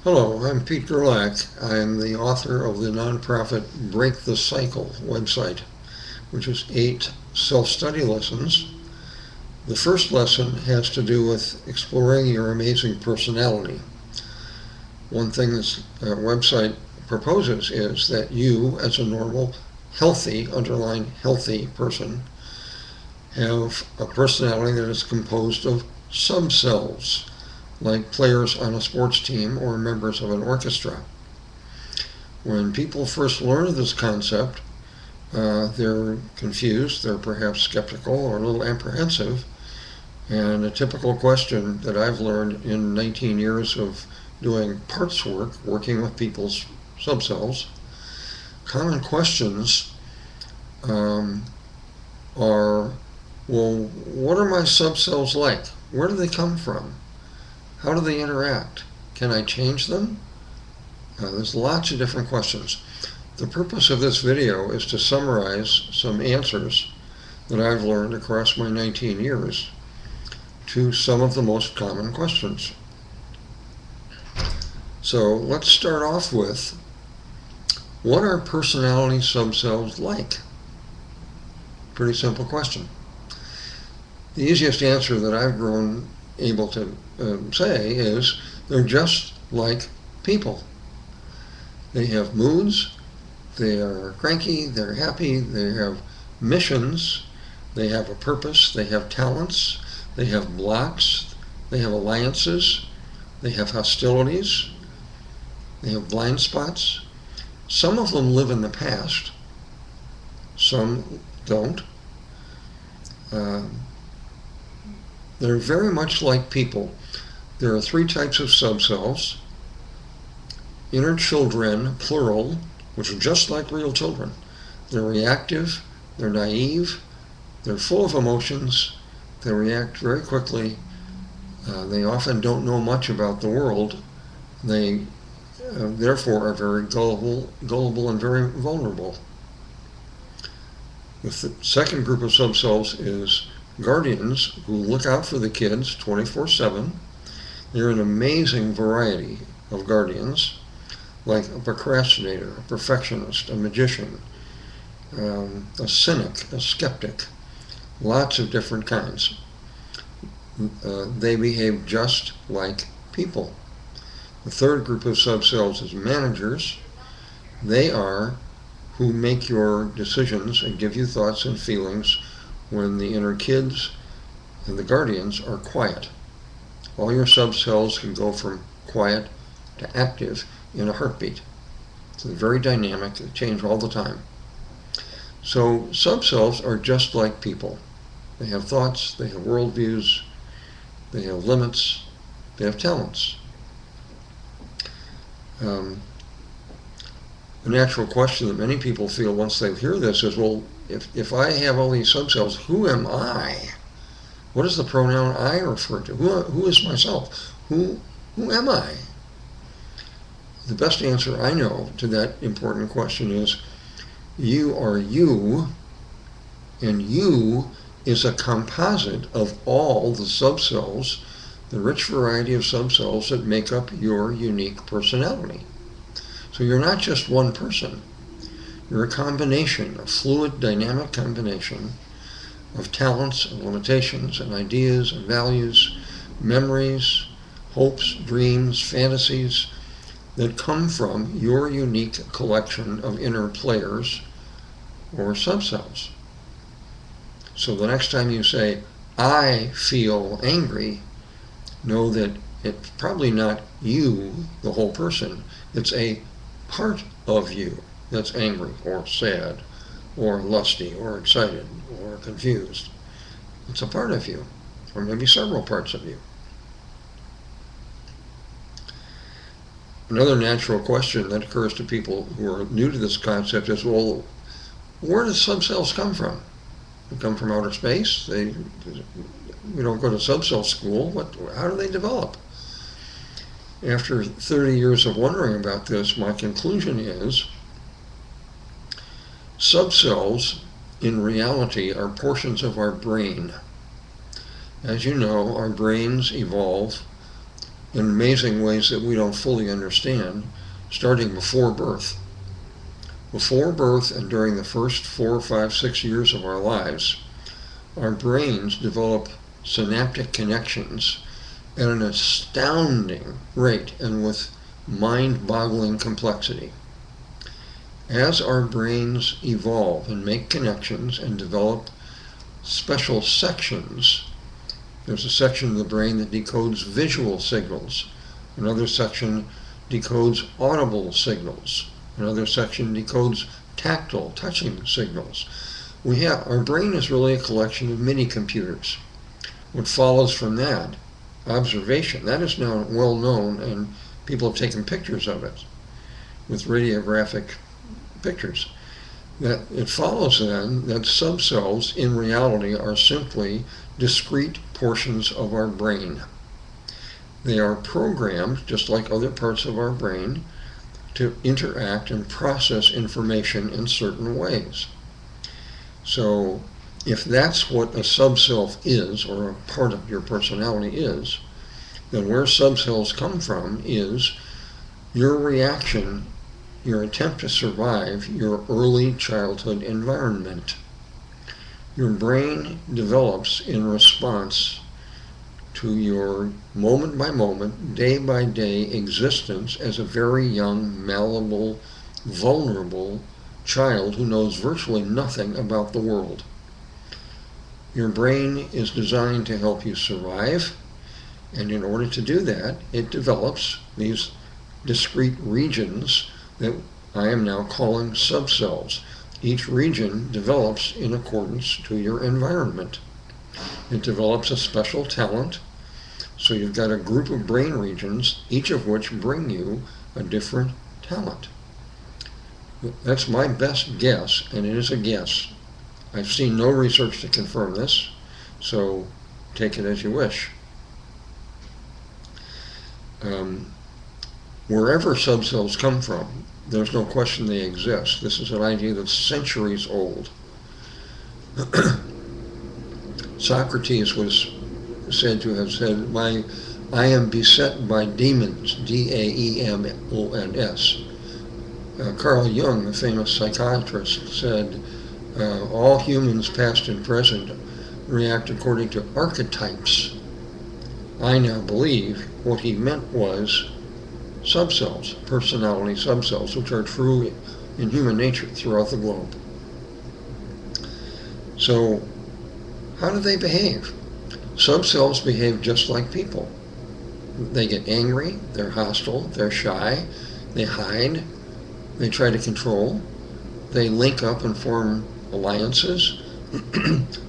Hello, I'm Pete Gerlach. I'm the author of the nonprofit Break the Cycle website, which is 8 self-study lessons. The first lesson has to do with exploring your amazing personality. One thing this website proposes is that you, as a normal, healthy, underline healthy person, have a personality that is composed of subselves, like players on a sports team or members of an orchestra. When people first learn this concept, they're confused, they're perhaps skeptical or a little apprehensive. And a typical question that I've learned in 19 years of doing parts work, working with people's subselves, common questions are, well, what are my subselves like? Where do they come from? How do they interact? Can I change them? There's lots of different questions. The purpose of this video is to summarize some answers that I've learned across my 19 years to some of the most common questions. So let's start off with, what are personality subselves like? Pretty simple question. The easiest answer that I've grown able to say is, they're just like people. They have moods, they are cranky, they're happy, they have missions, they have a purpose, they have talents, they have blocks, they have alliances, they have hostilities, they have blind spots. Some of them live in the past, some don't. They're very much like people. There are 3 types of subselves. Inner children, plural, which are just like real children. They're reactive, they're naive, they're full of emotions, they react very quickly, they often don't know much about the world, they therefore are very gullible and very vulnerable. The second group of subselves is guardians, who look out for the kids 24/7. They're an amazing variety of guardians, like a procrastinator, a perfectionist, a magician, a cynic, a skeptic, lots of different kinds. They behave just like people. The third group of subselves is managers. They are who make your decisions and give you thoughts and feelings when the inner kids and the guardians are quiet. All your subselves can go from quiet to active in a heartbeat. So they're very dynamic, they change all the time. So subselves are just like people. They have thoughts, they have worldviews, they have limits, they have talents. The natural question that many people feel once they hear this is, well, if I have all these subselves, who am I? What is the pronoun I refer to? Who is myself? Who am I? The best answer I know to that important question is, you are you, and you is a composite of all the subselves, the rich variety of subselves that make up your unique personality. So you're not just one person. You're a combination, a fluid, dynamic combination of talents and limitations and ideas and values, memories, hopes, dreams, fantasies that come from your unique collection of inner players or subselves. So the next time you say, I feel angry, know that it's probably not you, the whole person. It's a part of you that's angry or sad or lusty or excited or confused. It's a part of you, or maybe several parts of you. Another natural question that occurs to people who are new to this concept is, well, where do subcells come from? They come from outer space? We don't go to subcell school. How do they develop? After 30 years of wondering about this, my conclusion is, subcells in reality are portions of our brain. As you know, our brains evolve in amazing ways that we don't fully understand, starting before birth. Before birth and during the first 4, 5, 6 years of our lives, our brains develop synaptic connections at an astounding rate and with mind-boggling complexity. As our brains evolve and make connections and develop special sections, there's a section of the brain that decodes visual signals, another section decodes audible signals, another section decodes tactile, touching signals. Our brain is really a collection of mini computers. What follows from that, observation, that is now well known, and people have taken pictures of it with radiographic pictures. That it follows then that subcells in reality are simply discrete portions of our brain. They are programmed, just like other parts of our brain, to interact and process information in certain ways. So if that's what a subself is, or a part of your personality is, then where subcells come from is your reaction, your attempt to survive your early childhood environment. Your brain develops in response to your moment by moment, day by day existence as a very young, malleable, vulnerable child who knows virtually nothing about the world. Your brain is designed to help you survive, and in order to do that, it develops these discrete regions that I am now calling subcells. Each region develops in accordance to your environment. It develops a special talent, so you've got a group of brain regions, each of which bring you a different talent. That's my best guess, and it is a guess. I've seen no research to confirm this, so take it as you wish. Wherever subcells come from, there's no question they exist. This is an idea that's centuries old. Socrates was said to have said, I am beset by demons, D-A-E-M-O-N-S. Carl Jung, the famous psychiatrist, said, all humans, past and present, react according to archetypes. I now believe what he meant was subcells, personality subcells, which are true in human nature throughout the globe. So, how do they behave? Subcells behave just like people. They get angry, they're hostile, they're shy, they hide, they try to control, they link up and form alliances.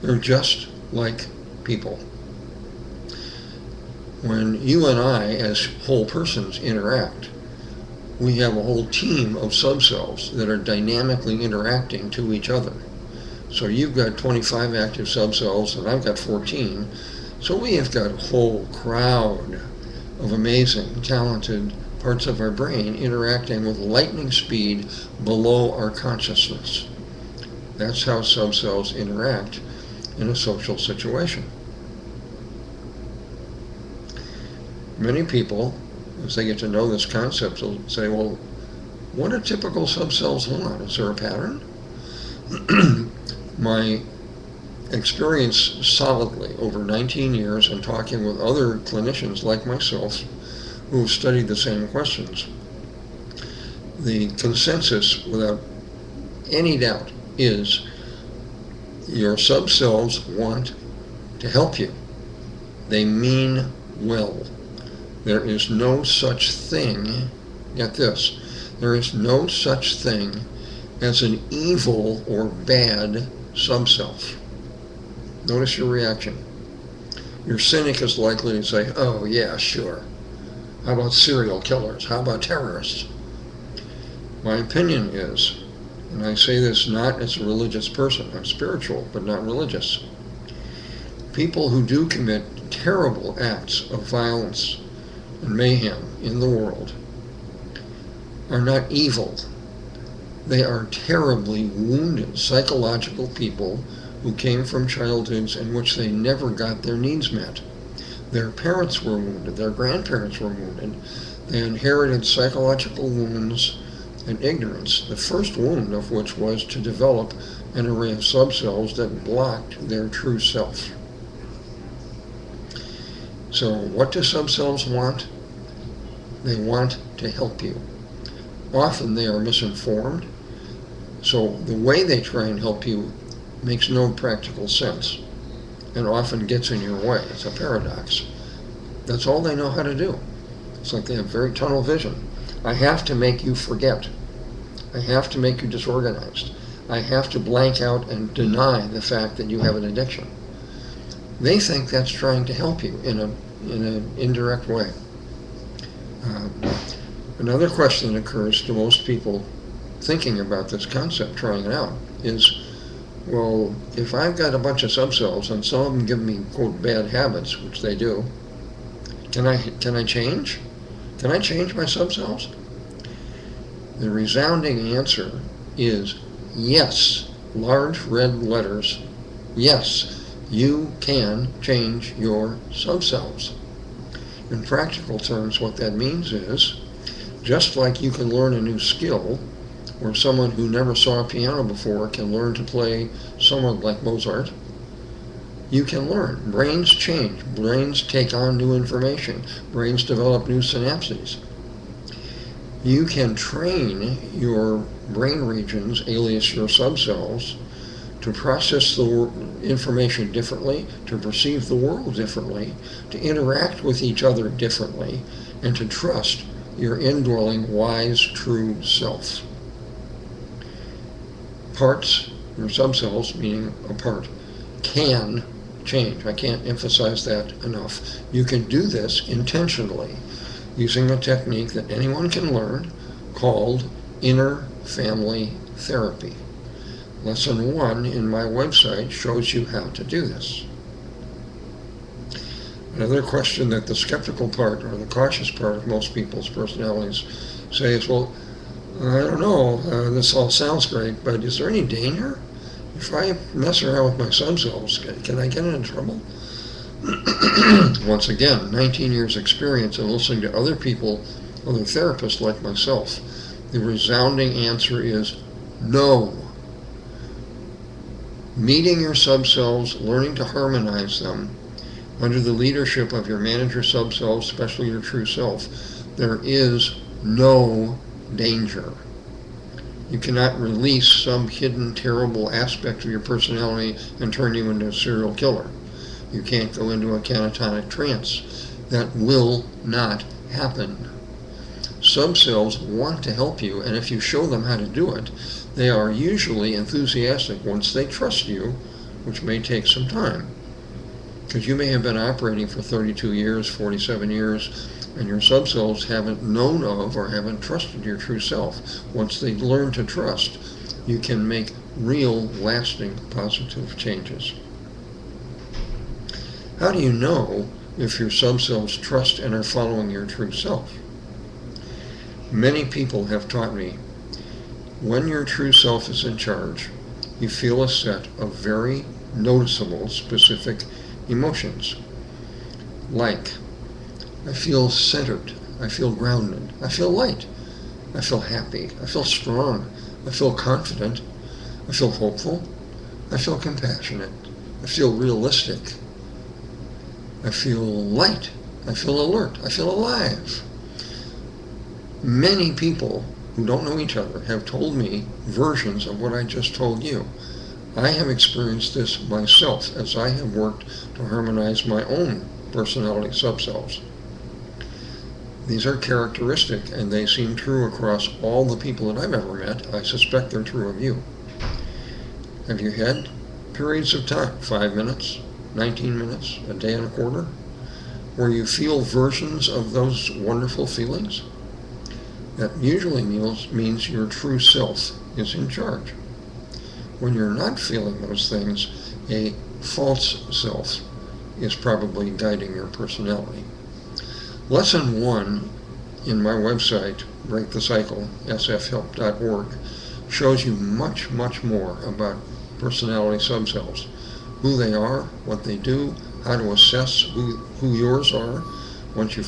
They're just like people. When you and I, as whole persons, interact, we have a whole team of subcells that are dynamically interacting to each other. So you've got 25 active subcells, and I've got 14. So we have got a whole crowd of amazing, talented parts of our brain interacting with lightning speed below our consciousness. That's how subcells interact in a social situation. Many people, as they get to know this concept, will say, well, what do typical subcells want? Is there a pattern? My experience solidly over 19 years and talking with other clinicians like myself who have studied the same questions, the consensus, without any doubt, is your subcells want to help you. They mean well. There is no such thing, get this, there is no such thing as an evil or bad subself. Notice your reaction. Your cynic is likely to say, oh yeah, sure. How about serial killers? How about terrorists? My opinion is, and I say this not as a religious person, I'm spiritual, but not religious. People who do commit terrible acts of violence and mayhem in the world are not evil. They are terribly wounded psychological people who came from childhoods in which they never got their needs met. Their parents were wounded, their grandparents were wounded. They inherited psychological wounds and ignorance, the first wound of which was to develop an array of subcells that blocked their true self. So what do subcells want? They want to help you. Often they are misinformed, so the way they try and help you makes no practical sense and often gets in your way. It's a paradox. That's all they know how to do. It's like they have very tunnel vision. I have to make you forget. I have to make you disorganized. I have to blank out and deny the fact that you have an addiction. They think that's trying to help you in an indirect way. Another question that occurs to most people thinking about this concept, trying it out, is, well, if I've got a bunch of subcells and some of them give me, quote, bad habits, which they do, can I change? Can I change my subcells? The resounding answer is yes. Large red letters, yes, you can change your subcells. In practical terms, what that means is, just like you can learn a new skill, or someone who never saw a piano before can learn to play someone like Mozart, you can learn. Brains change. Brains take on new information. Brains develop new synapses. You can train your brain regions, alias your subcells, to process the information differently, to perceive the world differently, to interact with each other differently, and to trust your indwelling, wise, true self. Parts, your subcells, meaning a part, can change. I can't emphasize that enough. You can do this intentionally using a technique that anyone can learn called inner family therapy. Lesson 1 in my website shows you how to do this. Another question that the skeptical part or the cautious part of most people's personalities say is, well, I don't know, this all sounds great, but is there any danger? If I mess around with my subcells, can I get in trouble? Once again, 19 years experience and listening to other people, other therapists like myself, the resounding answer is no. Meeting your subcells, learning to harmonize them, under the leadership of your manager subcells, especially your true self, there is no danger. You cannot release some hidden, terrible aspect of your personality and turn you into a serial killer. You can't go into a catatonic trance. That will not happen. Subcells want to help you, and if you show them how to do it, they are usually enthusiastic once they trust you, which may take some time. Because you may have been operating for 32 years, 47 years, and your subcells haven't known of or haven't trusted your true self. Once they learn to trust, you can make real, lasting, positive changes. How do you know if your subcells trust and are following your true self? Many people have taught me, when your true self is in charge, you feel a set of very noticeable, specific emotions. Like, I feel centered, I feel grounded, I feel light, I feel happy, I feel strong, I feel confident, I feel hopeful, I feel compassionate, I feel realistic, I feel light, I feel alert, I feel alive. Many people who don't know each other have told me versions of what I just told you. I have experienced this myself as I have worked to harmonize my own personality subcells. These are characteristic, and they seem true across all the people that I've ever met. I suspect they're true of you. Have you had periods of time, 5 minutes, 19 minutes, a day and a quarter, where you feel versions of those wonderful feelings? That usually means your true self is in charge. When you're not feeling those things, a false self is probably guiding your personality. Lesson 1 in my website, Break the Cycle, sfhelp.org, shows you much more about personality subcells, who they are, what they do, how to assess who yours are once you